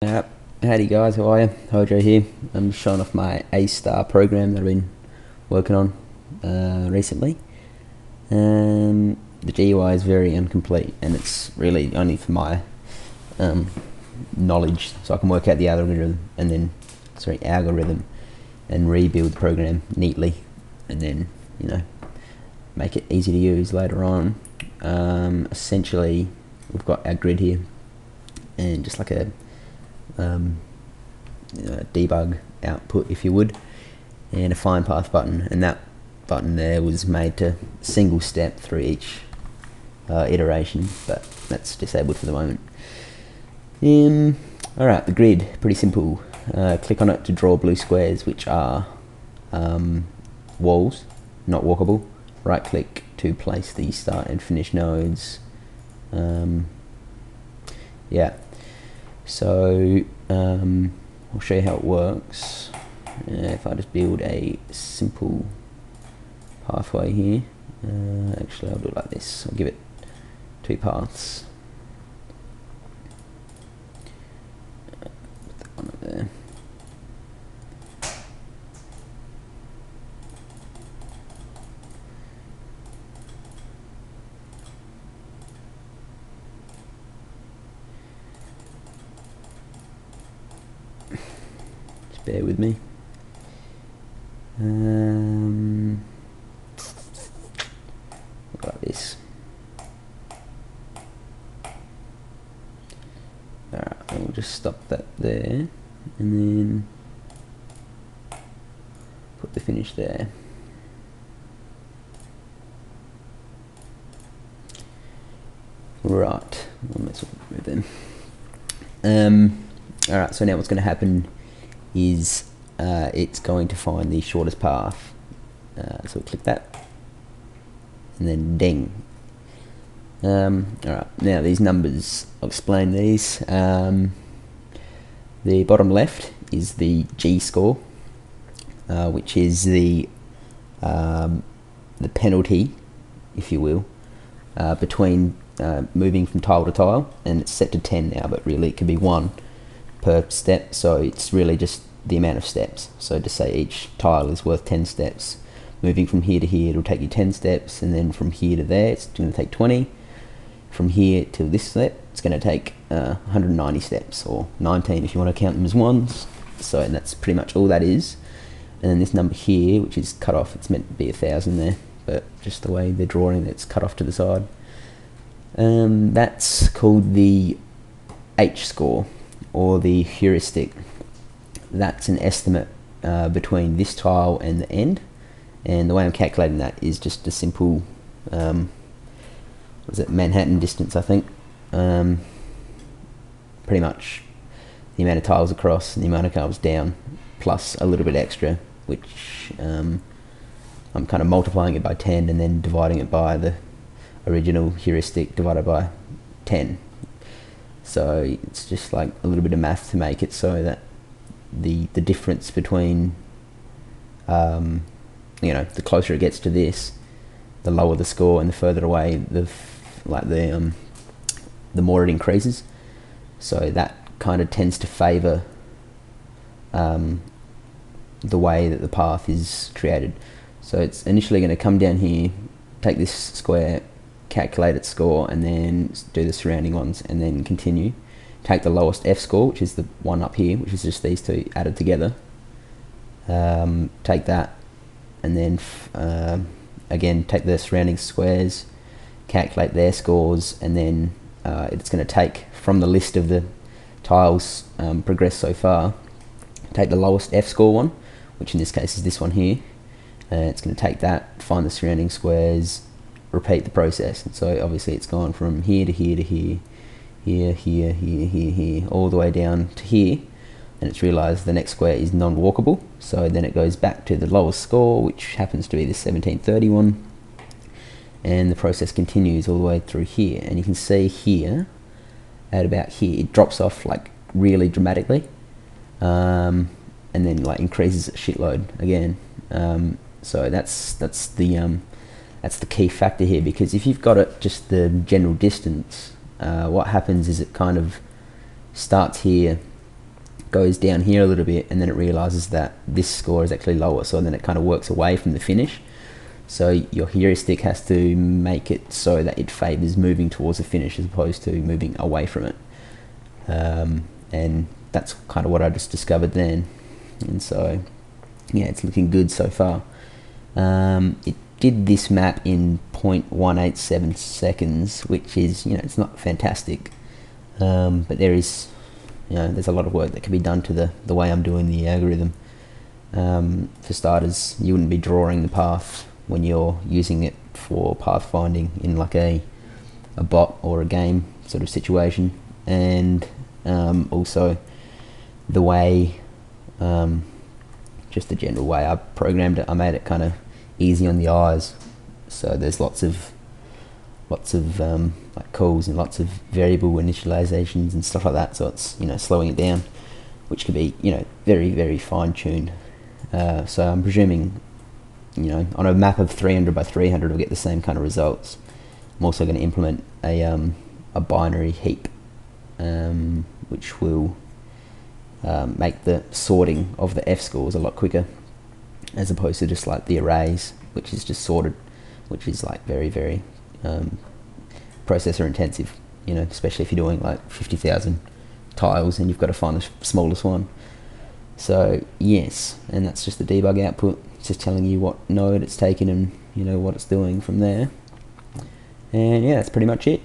Howdy guys, how are you? Hojo here. I'm showing off my A-star program that I've been working on recently. The GUI is very incomplete and it's really only for my knowledge, so I can work out the algorithm and rebuild the program neatly and then, make it easy to use later on. Essentially, we've got our grid here and just like a debug output, if you would, and a find path button, and that button there was made to single step through each iteration, but that's disabled for the moment. Alright, the grid, pretty simple. Click on it to draw blue squares, which are walls, not walkable. Right click to place the start and finish nodes. So I'll show you how it works. If I just build a simple pathway here, actually I'll do it like this. I'll give it two paths. Put that one up there. Bear with me. Like this. Alright, we'll just stop that there and then put the finish there. Right, let's move them. Alright, so now what's going to happen is it's going to find the shortest path. So we'll click that and then ding. Alright, now these numbers, I'll explain these. The bottom left is the G score, which is the penalty, if you will, between moving from tile to tile, and it's set to 10 now, but really it could be 1 per step, so it's really just the amount of steps. So to say each tile is worth 10 steps, moving from here to here it'll take you 10 steps, and then from here to there it's going to take 20, from here to this step it's going to take 190 steps, or 19 if you want to count them as ones. So and that's pretty much all that is. And then this number here, which is cut off, it's meant to be 1,000 there, but just the way they're drawing it's cut off to the side. That's called the H score, or the heuristic. That's an estimate between this tile and the end, and the way I'm calculating that is just a simple Manhattan distance, I think. Pretty much the amount of tiles across and the amount of tiles down, plus a little bit extra, which I'm kind of multiplying it by 10 and then dividing it by the original heuristic divided by 10. So it's just like a little bit of math to make it so that the difference between the closer it gets to this, the lower the score, and the further away the more it increases. So that kind of tends to favor the way that the path is created. So it's initially going to come down here, take this square, calculate its score, and then do the surrounding ones, and then continue. Take the lowest F score, which is the one up here, which is just these two added together. Take that, and then again take the surrounding squares, calculate their scores, and then it's going to take from the list of the tiles progressed so far, take the lowest F score one, which in this case is this one here. It's going to take that, find the surrounding squares, repeat the process. And so obviously it's gone from here to here to here, here, all the way down to here, and it's realized the next square is non-walkable, so then it goes back to the lowest score, which happens to be the 1731, and the process continues all the way through here. And you can see here, at about here, it drops off like really dramatically, and then like increases a shitload again. So that's the key factor here, because if you've got it just the general distance, what happens is it kind of starts here goes down here a little bit, and then it realizes that this score is actually lower, so then it kind of works away from the finish. So your heuristic has to make it so that it favours moving towards the finish as opposed to moving away from it. And that's kind of what I just discovered then. And so, yeah, it's looking good so far. It did this map in 0.187 seconds, which is, it's not fantastic. But there is, there's a lot of work that can be done to the way I'm doing the algorithm. For starters, you wouldn't be drawing the path when you're using it for pathfinding in like a bot or a game sort of situation, and also the way, just the general way I programmed it, I made it kind of easy on the eyes. So there's lots of like calls and lots of variable initializations and stuff like that. So it's slowing it down, which can be very, very fine tuned. So I'm presuming on a map of 300 by 300 we'll get the same kind of results. I'm also going to implement a binary heap, which will make the sorting of the F scores a lot quicker, as opposed to just like the arrays, which is just sorted, which is like very, very processor intensive, especially if you're doing like 50,000 tiles and you've got to find the smallest one. So yes, and that's just the debug output. It's just telling you what node it's taken and what it's doing from there. And yeah, that's pretty much it.